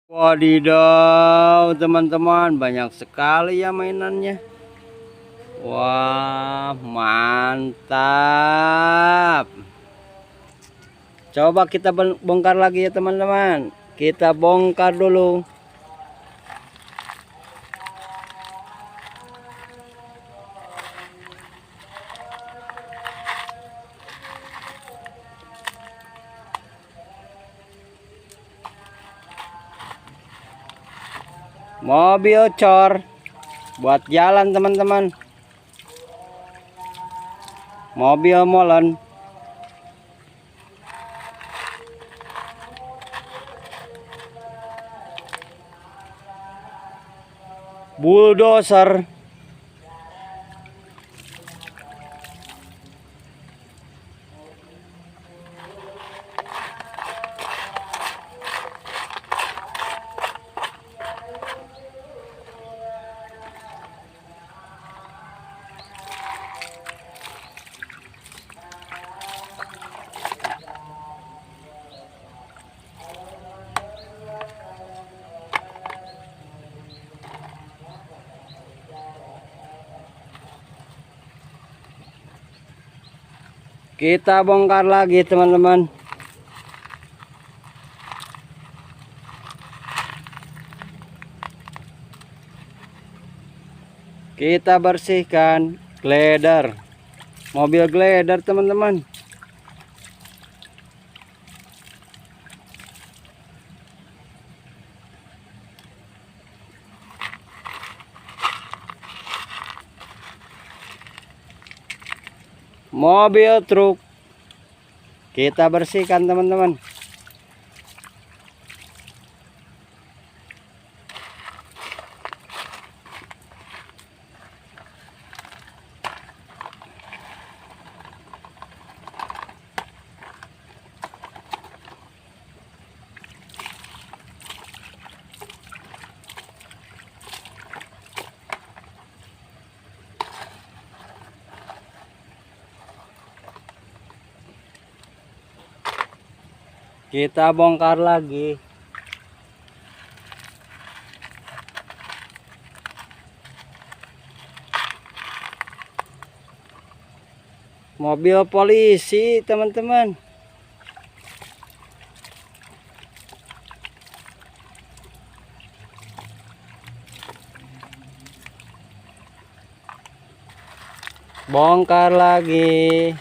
Wadidaw teman-teman, banyak sekali ya mainannya. Wah, mantap. Coba kita bongkar lagi ya teman-teman. Kita bongkar dulu. Mobil cor buat jalan teman-teman. Mobil molen. Bulldozer. Kita bongkar lagi teman-teman. Kita bersihkan glider. Mobil glider teman-teman. Mobil truk kita bersihkan teman-teman. Kita bongkar lagi. Mobil polisi teman-teman. Bongkar lagi.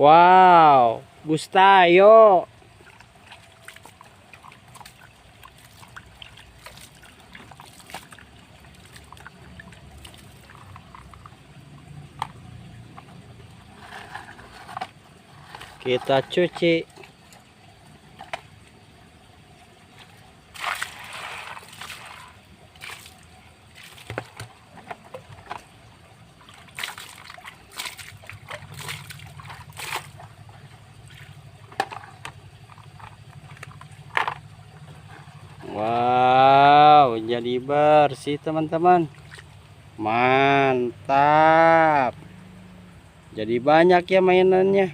Wow, Bustayo. Kita cuci. Wow, jadi bersih teman-teman. Mantap. Jadi banyak ya mainannya.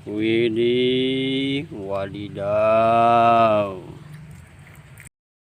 Widih, wadidaw.